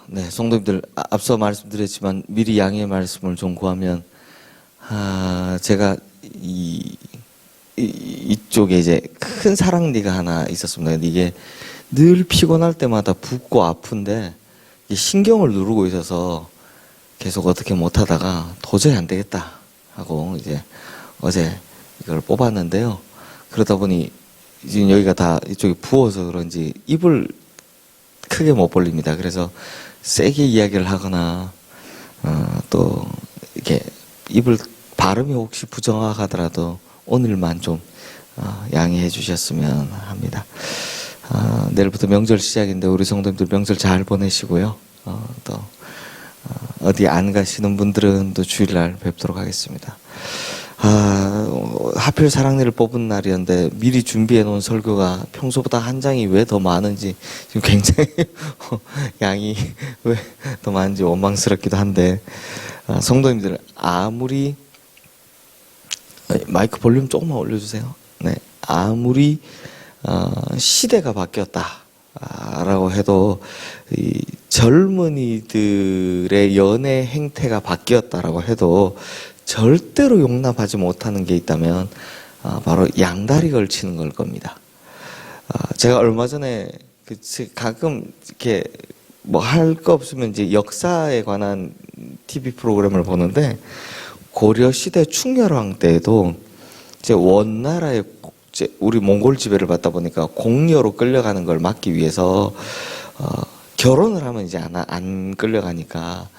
네, 성도님들 앞서 말씀드렸지만 미리 양해의 말씀을 좀 구하면 제가 이쪽에 이제 큰 사랑니가 하나 있었습니다. 이게 늘 피곤할 때마다 붓고 아픈데 신경을 누르고 있어서 계속 어떻게 못하다가 도저히 안 되겠다 하고 이제 어제 이걸 뽑았는데요. 그러다 보니 지금 여기가 다 이쪽이 부어서 그런지 입을 크게 못 벌립니다. 그래서 세게 이야기를 하거나 또 이렇게 입을 발음이 혹시 부정확하더라도 오늘만 좀 양해해 주셨으면 합니다. 내일부터 명절 시작인데 우리 성도님들 명절 잘 보내시고요. 또 어디 안 가시는 분들은 또 주일날 뵙도록 하겠습니다. 하필 사랑니를 뽑은 날이었는데 미리 준비해 놓은 설교가 평소보다 한 장이 왜 더 많은지 지금 굉장히 양이 왜 더 많은지 원망스럽기도 한데 성도님들 아무리 마이크 볼륨 조금만 올려주세요. 네, 아무리 시대가 바뀌었다라고 해도 이 젊은이들의 연애 행태가 바뀌었다라고 해도 절대로 용납하지 못하는 게 있다면 바로 양다리 걸치는 걸 겁니다. 제가 얼마 전에 가끔 이렇게 뭐 할 거 없으면 이제 역사에 관한 TV 프로그램을 보는데 고려 시대 충렬왕 때에도 이제 원나라의 우리 몽골 지배를 받다 보니까 공여로 끌려가는 걸 막기 위해서 결혼을 하면 이제 안 끌려가니까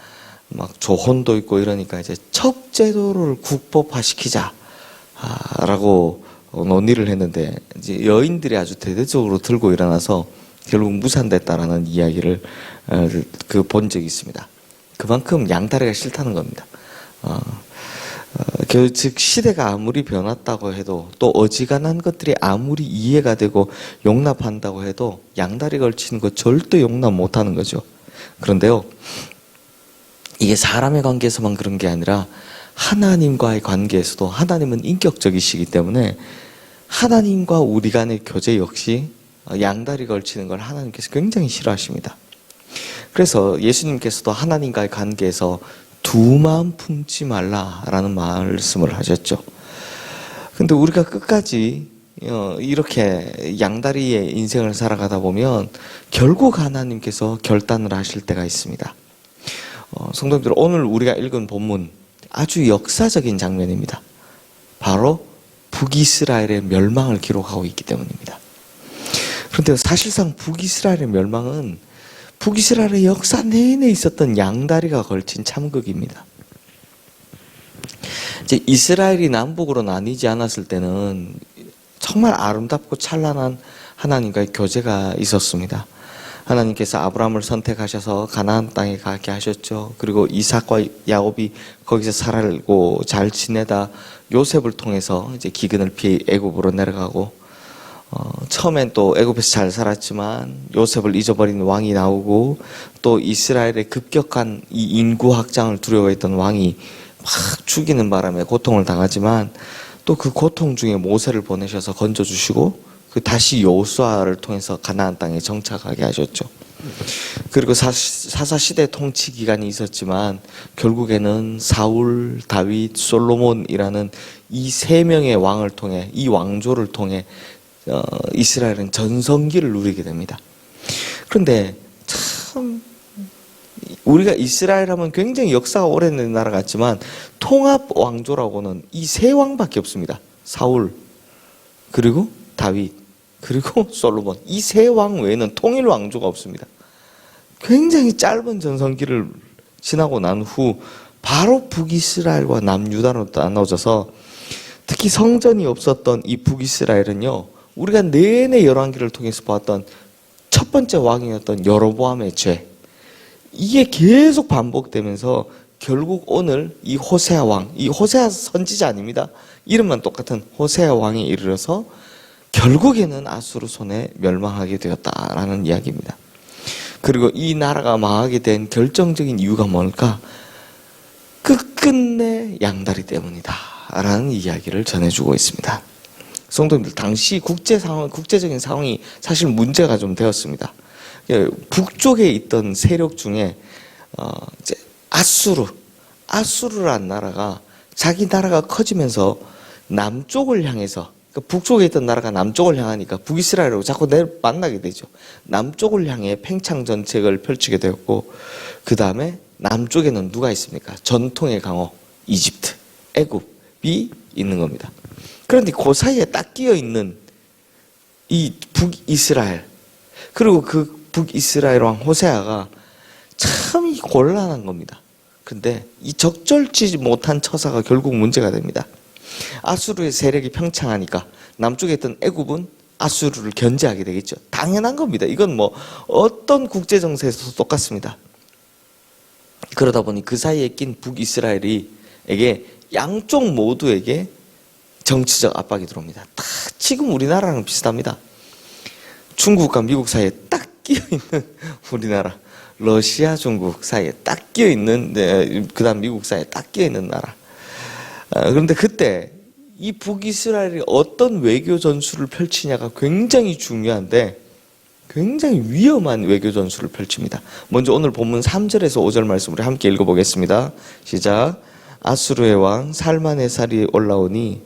막 조혼도 있고 이러니까 이제 첩제도를 국법화시키자라고 논의를 했는데 이제 여인들이 아주 대대적으로 들고 일어나서 결국 무산됐다라는 이야기를 본 적이 있습니다. 그만큼 양다리가 싫다는 겁니다. 즉 시대가 아무리 변했다고 해도 또 어지간한 것들이 아무리 이해가 되고 용납한다고 해도 양다리 걸치는 거 절대 용납 못하는 거죠. 그런데요, 이게 사람의 관계에서만 그런 게 아니라 하나님과의 관계에서도 하나님은 인격적이시기 때문에 하나님과 우리 간의 교제 역시 양다리 걸치는 걸 하나님께서 굉장히 싫어하십니다. 그래서 예수님께서도 하나님과의 관계에서 두 마음 품지 말라라는 말씀을 하셨죠. 근데 우리가 끝까지 이렇게 양다리의 인생을 살아가다 보면 결국 하나님께서 결단을 하실 때가 있습니다. 성도님들, 오늘 우리가 읽은 본문 아주 역사적인 장면입니다. 바로 북이스라엘의 멸망을 기록하고 있기 때문입니다. 그런데 사실상 북이스라엘의 멸망은 북이스라엘의 역사 내내 있었던 양다리가 걸친 참극입니다. 이제 이스라엘이 남북으로 나뉘지 않았을 때는 정말 아름답고 찬란한 하나님과의 교제가 있었습니다. 하나님께서 아브라함을 선택하셔서 가나안 땅에 가게 하셨죠. 그리고 이삭과 야곱이 거기서 살고 잘 지내다 요셉을 통해서 이제 기근을 피해 애굽으로 내려가고 처음엔 또 애굽에서 잘 살았지만 요셉을 잊어버린 왕이 나오고 또 이스라엘의 급격한 이 인구 확장을 두려워했던 왕이 막 죽이는 바람에 고통을 당하지만 또 그 고통 중에 모세를 보내셔서 건져주시고 다시 여호수아를 통해서 가나안 땅에 정착하게 하셨죠. 그리고 사사시대 통치 기간이 있었지만 결국에는 사울, 다윗, 솔로몬이라는 이 세 명의 왕을 통해 이 왕조를 통해 이스라엘은 전성기를 누리게 됩니다. 그런데 참 우리가 이스라엘 하면 굉장히 역사가 오래된 나라 같지만 통합 왕조라고는 이 세 왕밖에 없습니다. 사울, 그리고 다윗, 그리고 솔로몬. 이 세 왕 외에는 통일 왕조가 없습니다. 굉장히 짧은 전성기를 지나고 난 후 바로 북이스라엘과 남유다로 나눠져서 특히 성전이 없었던 이 북이스라엘은요, 우리가 내내 열왕기를 통해서 봤던 첫 번째 왕이었던 여로보암의 죄, 이게 계속 반복되면서 결국 오늘 이 호세아 왕, 이 호세아 선지자 아닙니다. 이름만 똑같은 호세아 왕에 이르러서 결국에는 아수르 손에 멸망하게 되었다라는 이야기입니다. 그리고 이 나라가 망하게 된 결정적인 이유가 뭘까? 끝끝내 양다리 때문이다 라는 이야기를 전해주고 있습니다. 성도님들, 당시 국제적인 상황이 사실 문제가 좀 되었습니다. 북쪽에 있던 세력 중에 이제 아수르란 나라가 자기 나라가 커지면서 남쪽을 향해서, 그러니까 북쪽에 있던 나라가 남쪽을 향하니까 북이스라엘하고 자꾸 만나게 되죠. 남쪽을 향해 팽창 정책을 펼치게 되었고, 그 다음에 남쪽에는 누가 있습니까? 전통의 강호 이집트, 애굽이 있는 겁니다. 그런데 그 사이에 딱 끼어 있는 이 북이스라엘, 그리고 그 북이스라엘 왕 호세아가 참 곤란한 겁니다. 근데 이 적절치 못한 처사가 결국 문제가 됩니다. 아수르의 세력이 팽창하니까 남쪽에 있던 애굽은 아수르를 견제하게 되겠죠. 당연한 겁니다. 이건 뭐 어떤 국제정세에서도 똑같습니다. 그러다 보니 그 사이에 낀 북이스라엘에게 양쪽 모두에게 정치적 압박이 들어옵니다. 딱 지금 우리나라랑 비슷합니다. 중국과 미국 사이에 딱 끼어있는 우리나라, 러시아, 중국 사이에 딱 끼어있는, 그 다음 미국 사이에 딱 끼어있는 나라. 그런데 그때 이 북이스라엘이 어떤 외교 전술을 펼치냐가 굉장히 중요한데, 굉장히 위험한 외교 전술을 펼칩니다. 먼저 오늘 본문 3절에서 5절 말씀 우리 함께 읽어보겠습니다. 시작. 아수르의 왕 살마네살이 올라오니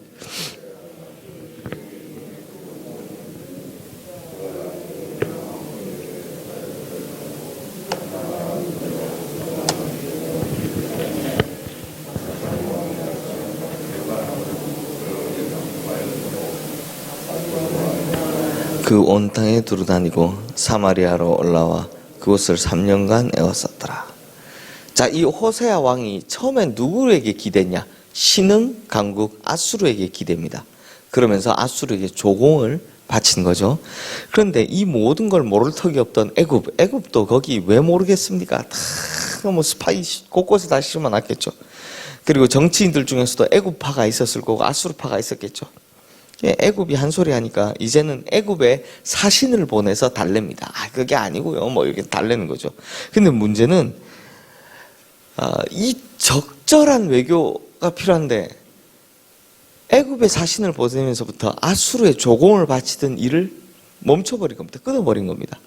그 온 땅에 두루다니고 사마리아로 올라와 그곳을 3년간 에워쌌더라. 자, 이 호세아 왕이 처음엔 누구에게 기댔냐? 신흥 강국 아수르에게 기댑니다. 그러면서 아수르에게 조공을 바친 거죠. 그런데 이 모든 걸 모를 턱이 없던 애굽도 거기 왜 모르겠습니까? 다 뭐 스파이 곳곳에 다 심어놨겠죠. 그리고 정치인들 중에서도 애굽파가 있었을 거고 아수르파가 있었겠죠. 애굽이 한 소리 하니까 이제는 애굽에 사신을 보내서 달랩니다. 그게 아니고요. 뭐 이렇게 달래는 거죠. 근데 문제는 이 적절한 외교가 필요한데 애굽에 사신을 보내면서부터 아수르에 조공을 바치던 일을 멈춰버린 겁니다. 끊어버린 겁니다.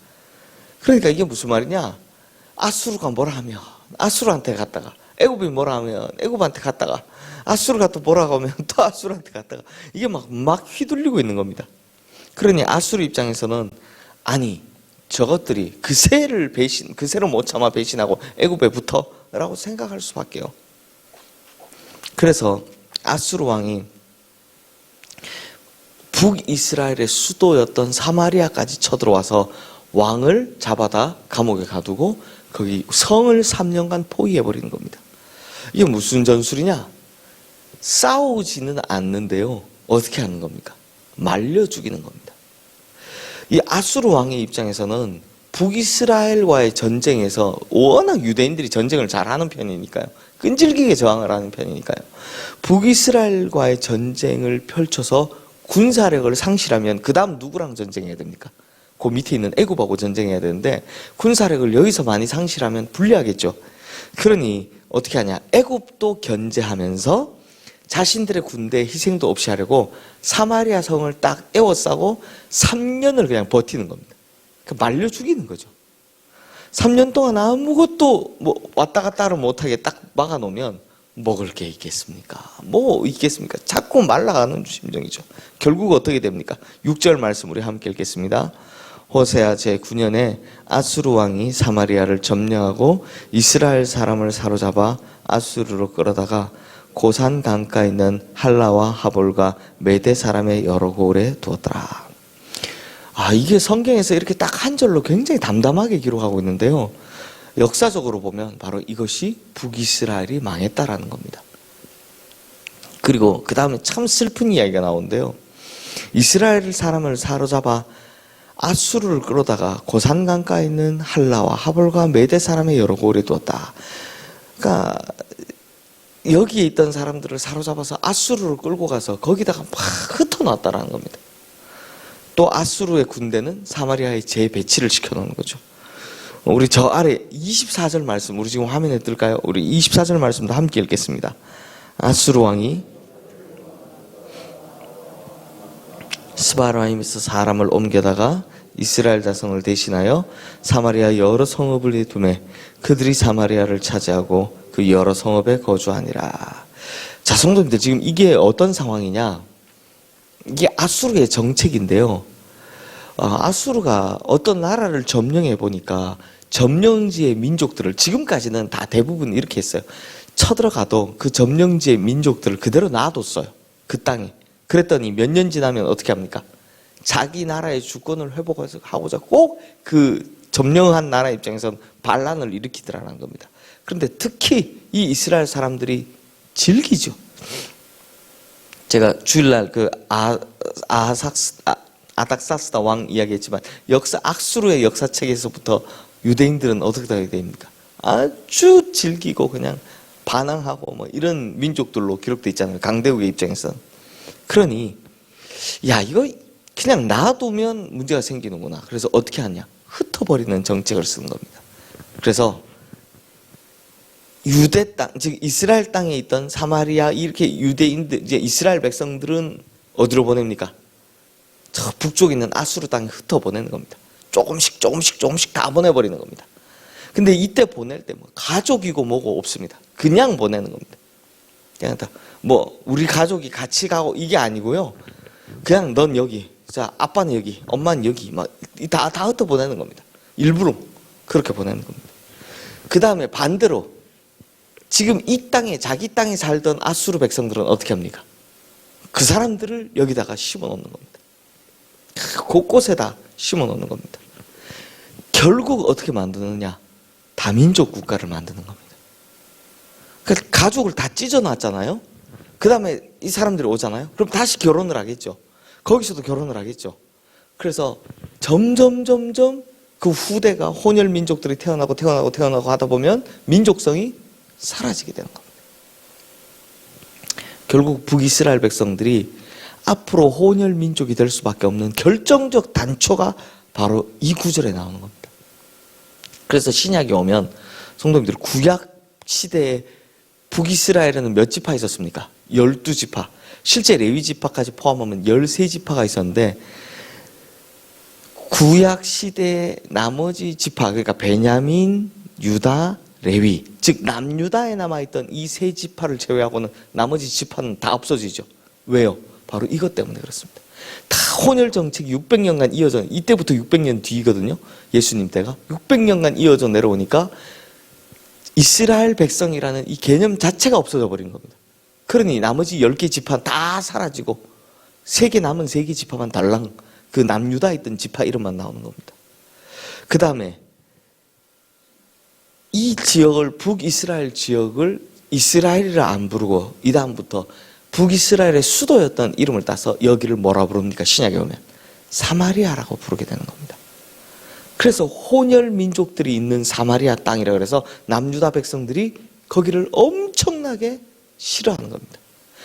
그러니까 이게 무슨 말이냐? 아수르가 뭐라 하면 아수르한테 갔다가, 애굽이 뭐라 하면 애굽한테 갔다가, 아수르가 또 뭐라고 하면 또 아수르한테 갔다가, 이게 막 휘둘리고 있는 겁니다. 그러니 아수르 입장에서는 아니 저것들이 그새를 못 참아 배신하고 애굽에 붙어라고 생각할 수밖에요. 그래서 아수르 왕이 북이스라엘의 수도였던 사마리아까지 쳐들어와서 왕을 잡아다 감옥에 가두고 거기 성을 3년간 포위해버리는 겁니다. 이게 무슨 전술이냐? 싸우지는 않는데요. 어떻게 하는 겁니까? 말려 죽이는 겁니다. 이 아수르 왕의 입장에서는 북이스라엘과의 전쟁에서 워낙 유대인들이 전쟁을 잘하는 편이니까요. 끈질기게 저항을 하는 편이니까요. 북이스라엘과의 전쟁을 펼쳐서 군사력을 상실하면 그 다음 누구랑 전쟁해야 됩니까? 그 밑에 있는 애굽하고 전쟁해야 되는데 군사력을 여기서 많이 상실하면 불리하겠죠. 그러니 어떻게 하냐? 애굽도 견제하면서 자신들의 군대에 희생도 없이 하려고 사마리아 성을 딱 에워싸고 3년을 그냥 버티는 겁니다. 말려 죽이는 거죠. 3년 동안 아무것도 뭐 왔다 갔다 를 못하게 딱 막아놓으면 먹을 게 있겠습니까? 뭐 있겠습니까? 자꾸 말라가는 심정이죠. 결국 어떻게 됩니까? 6절 말씀 우리 함께 읽겠습니다. 호세아 제9년에 아수르 왕이 사마리아를 점령하고 이스라엘 사람을 사로잡아 아수르로 끌어다가 고산 강가에 있는 할라와 하볼과 메대 사람의 여러 고을에 두었더라. 이게 성경에서 이렇게 딱 한 절로 굉장히 담담하게 기록하고 있는데요. 역사적으로 보면 바로 이것이 북이스라엘이 망했다라는 겁니다. 그리고 그 다음에 참 슬픈 이야기가 나오는데요. 이스라엘 사람을 사로잡아 아수르를 끌어다가 고산 강가에 있는 할라와 하볼과 메대 사람의 여러 고을에 두었다. 그러니까 여기에 있던 사람들을 사로잡아서 아수르를 끌고 가서 거기다가 막 흩어놨다라는 겁니다. 또 아수르의 군대는 사마리아에 재배치를 시켜놓는 거죠. 우리 저 아래 24절 말씀 우리 지금 화면에 뜰까요? 우리 24절 말씀도 함께 읽겠습니다. 아수르 왕이 스바라임에서 사람을 옮겨다가 이스라엘 자성을 대신하여 사마리아 여러 성읍을 두매 그들이 사마리아를 차지하고 그 여러 성읍에 거주하니라. 자, 성도님들, 지금 이게 어떤 상황이냐? 이게 아수르의 정책인데요. 아수르가 어떤 나라를 점령해 보니까 점령지의 민족들을, 지금까지는 다 대부분 이렇게 했어요. 쳐들어가도 그 점령지의 민족들을 그대로 놔뒀어요. 그 땅에. 그랬더니 몇 년 지나면 어떻게 합니까? 자기 나라의 주권을 회복하고자 꼭 그 점령한 나라 입장에서는 반란을 일으키더라는 겁니다. 그런데 특히 이 이스라엘 사람들이 즐기죠. 제가 주일날 그 아닥사스다 왕 이야기했지만 아수르의 역사책에서부터 유대인들은 어떻게 되게 됩니까? 아주 즐기고 그냥 반항하고 뭐 이런 민족들로 기록되어 있잖아요. 강대국의 입장에서는. 그러니 야, 이거 그냥 놔두면 문제가 생기는구나. 그래서 어떻게 하냐? 흩어버리는 정책을 쓰는 겁니다. 그래서 유대 땅, 즉 이스라엘 땅에 있던 사마리아 이렇게 유대인들, 이제 이스라엘 백성들은 어디로 보냅니까? 저 북쪽에 있는 아수르 땅에 흩어보내는 겁니다. 조금씩 다 보내버리는 겁니다. 근데 이때 보낼 때 뭐 가족이고 뭐고 없습니다. 그냥 보내는 겁니다. 그냥 다 뭐 우리 가족이 같이 가고 이게 아니고요. 그냥 넌 여기, 자 아빠는 여기, 엄마는 여기, 막 다 흩어 보내는 겁니다. 일부러 그렇게 보내는 겁니다. 그 다음에 반대로 지금 이 땅에, 자기 땅에 살던 아수르 백성들은 어떻게 합니까? 그 사람들을 여기다가 심어 놓는 겁니다. 곳곳에다 심어 놓는 겁니다. 결국 어떻게 만드느냐? 다민족 국가를 만드는 겁니다. 그러니까 가족을 다 찢어놨잖아요. 그 다음에 이 사람들이 오잖아요. 그럼 다시 결혼을 하겠죠. 거기서도 결혼을 하겠죠. 그래서 점점 그 후대가 혼혈 민족들이 태어나고 하다 보면 민족성이 사라지게 되는 겁니다. 결국 북이스라엘 백성들이 앞으로 혼혈 민족이 될 수밖에 없는 결정적 단초가 바로 이 구절에 나오는 겁니다. 그래서 신약이 오면 성도님들, 구약 시대에 북이스라엘에는 몇 지파 있었습니까? 12지파. 실제 레위 지파까지 포함하면 13지파가 있었는데, 구약 시대의 나머지 지파, 그러니까 베냐민, 유다, 레위, 즉 남유다에 남아있던 이 세 지파를 제외하고는 나머지 지파는 다 없어지죠. 왜요? 바로 이것 때문에 그렇습니다. 다 혼혈 정책이 600년간 이어져, 이때부터 600년 뒤거든요. 예수님 때가 600년간 이어져 내려오니까 이스라엘 백성이라는 이 개념 자체가 없어져 버린 겁니다. 그러니 나머지 10개 지파 다 사라지고 남은 3개 지파만 달랑 그 남유다에 있던 지파 이름만 나오는 겁니다. 그 다음에 이 지역을, 북이스라엘 지역을 이스라엘이라 안 부르고 이 다음부터 북이스라엘의 수도였던 이름을 따서 여기를 뭐라 부릅니까? 신약에 오면 사마리아라고 부르게 되는 겁니다. 그래서 혼혈 민족들이 있는 사마리아 땅이라 그래서 남유다 백성들이 거기를 엄청나게 싫어하는 겁니다.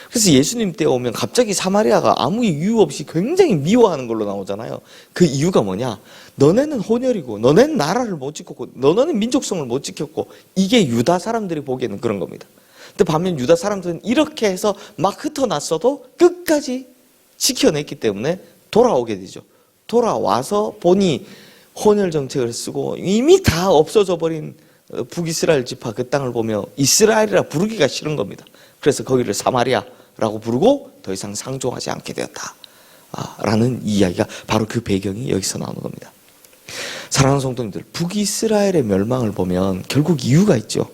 그래서 예수님 때 오면 갑자기 사마리아가 아무 이유 없이 굉장히 미워하는 걸로 나오잖아요. 그 이유가 뭐냐? 너네는 혼혈이고, 너네는 나라를 못 지켰고, 너네는 민족성을 못 지켰고, 이게 유다 사람들이 보기에는 그런 겁니다. 근데 반면 유다 사람들은 이렇게 해서 막 흩어놨어도 끝까지 지켜냈기 때문에 돌아오게 되죠. 돌아와서 보니 혼혈 정책을 쓰고 이미 다 없어져 버린 북이스라엘 지파 그 땅을 보며 이스라엘이라 부르기가 싫은 겁니다. 그래서 거기를 사마리아라고 부르고 더 이상 상종하지 않게 되었다 라는 이야기가 바로 그 배경이 여기서 나오는 겁니다. 사랑하는 성도님들, 북이스라엘의 멸망을 보면 결국 이유가 있죠.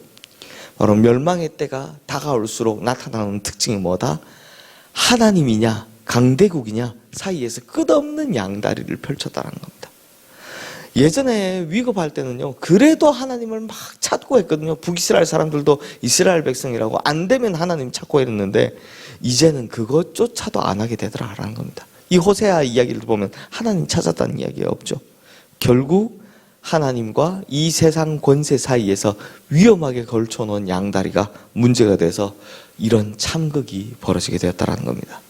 바로 멸망의 때가 다가올수록 나타나는 특징이 뭐다? 하나님이냐 강대국이냐 사이에서 끝없는 양다리를 펼쳤다는 겁니다. 예전에 위급할 때는요, 그래도 하나님을 막 찾고 했거든요. 북이스라엘 사람들도 이스라엘 백성이라고 안 되면 하나님 찾고 했는데 이제는 그것조차도 안 하게 되더라라는 겁니다. 이 호세아 이야기를 보면 하나님 찾았다는 이야기가 없죠. 결국 하나님과 이 세상 권세 사이에서 위험하게 걸쳐놓은 양다리가 문제가 돼서 이런 참극이 벌어지게 되었다는 겁니다.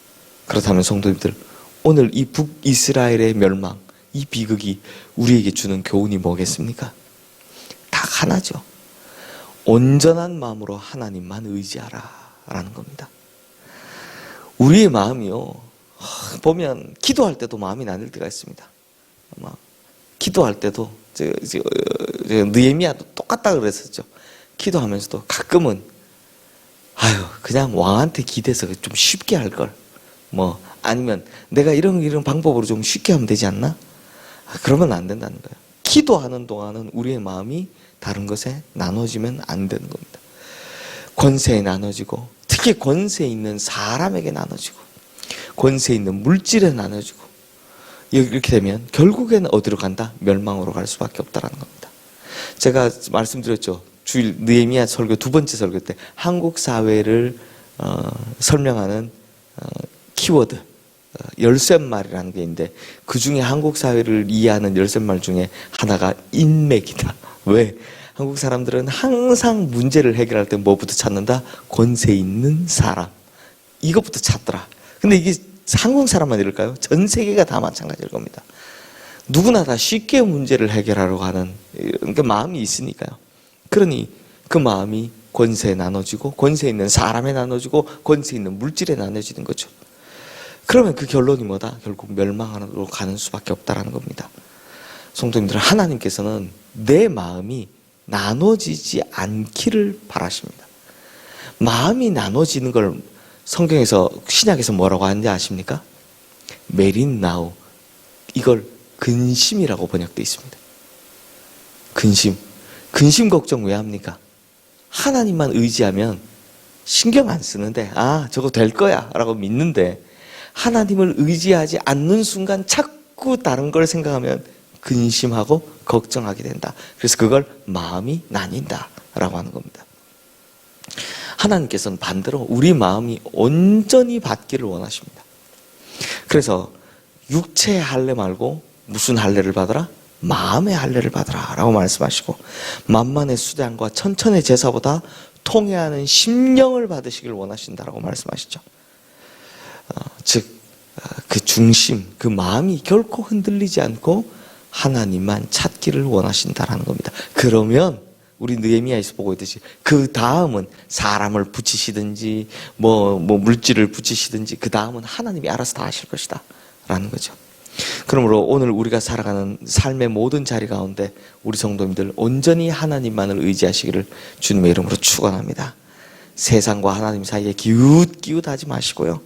그렇다면 성도님들, 오늘 이 북이스라엘의 멸망, 이 비극이 우리에게 주는 교훈이 뭐겠습니까? 딱 하나죠. 온전한 마음으로 하나님만 의지하라 라는 겁니다. 우리의 마음이요, 보면 기도할 때도 마음이 나뉠 때가 있습니다. 기도할 때도 느헤미야도 똑같다 그랬었죠. 기도하면서도 가끔은 아유 그냥 왕한테 기대서 좀 쉽게 할 걸. 뭐 아니면 내가 이런 방법으로 좀 쉽게 하면 되지 않나? 그러면 안 된다는 거예요. 기도하는 동안은 우리의 마음이 다른 것에 나눠지면 안 되는 겁니다. 권세에 나눠지고 특히 권세 있는 사람에게 나눠지고 권세 있는 물질에 나눠지고 이렇게 되면 결국에는 어디로 간다? 멸망으로 갈 수밖에 없다는 겁니다. 제가 말씀드렸죠. 주일 느헤미야 설교 두 번째 설교 때 한국 사회를 설명하는 키워드 열쇠말이라는 게 있는데 그 중에 한국 사회를 이해하는 열쇠말 중에 하나가 인맥이다. 왜? 한국 사람들은 항상 문제를 해결할 때 뭐부터 찾는다? 권세 있는 사람. 이것부터 찾더라. 근데 이게 한국 사람만 이럴까요? 전 세계가 다 마찬가지일 겁니다. 누구나 다 쉽게 문제를 해결하려고 하는 그러니까 마음이 있으니까요. 그러니 그 마음이 권세에 나눠지고 권세 있는 사람에 나눠지고 권세 있는 물질에 나눠지는 거죠. 그러면 그 결론이 뭐다? 결국 멸망으로 가는 수밖에 없다는 겁니다. 성도님들, 하나님께서는 내 마음이 나눠지지 않기를 바라십니다. 마음이 나눠지는 걸 성경에서 신약에서 뭐라고 하는지 아십니까? 메린나우. 이걸 근심이라고 번역되어 있습니다. 근심 걱정 왜 합니까? 하나님만 의지하면 신경 안 쓰는데 저거 될 거야 라고 믿는데 하나님을 의지하지 않는 순간 자꾸 다른 걸 생각하면 근심하고 걱정하게 된다. 그래서 그걸 마음이 나뉜다 라고 하는 겁니다. 하나님께서는 반대로 우리 마음이 온전히 받기를 원하십니다. 그래서 육체의 할례 말고 무슨 할례를 받으라? 마음의 할례를 받으라 라고 말씀하시고 만만의 수단과 천천의 제사보다 통회하는 심령을 받으시길 원하신다라고 말씀하시죠. 즉 그 중심, 그 마음이 결코 흔들리지 않고 하나님만 찾기를 원하신다라는 겁니다. 그러면 우리 느헤미야에서 보고 있듯이 그 다음은 사람을 붙이시든지 뭐 물질을 붙이시든지 그 다음은 하나님이 알아서 다 하실 것이다 라는 거죠. 그러므로 오늘 우리가 살아가는 삶의 모든 자리 가운데 우리 성도님들 온전히 하나님만을 의지하시기를 주님의 이름으로 축원합니다. 세상과 하나님 사이에 기웃기웃하지 마시고요.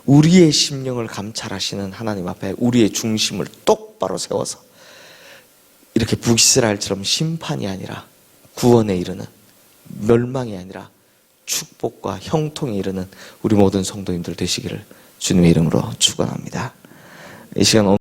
우리의 심령을 감찰하시는 하나님 앞에 우리의 중심을 똑바로 세워서 이렇게 북이스라엘처럼 심판이 아니라 구원에 이르는, 멸망이 아니라 축복과 형통에 이르는 우리 모든 성도님들 되시기를 주님의 이름으로 축원합니다. 이 시간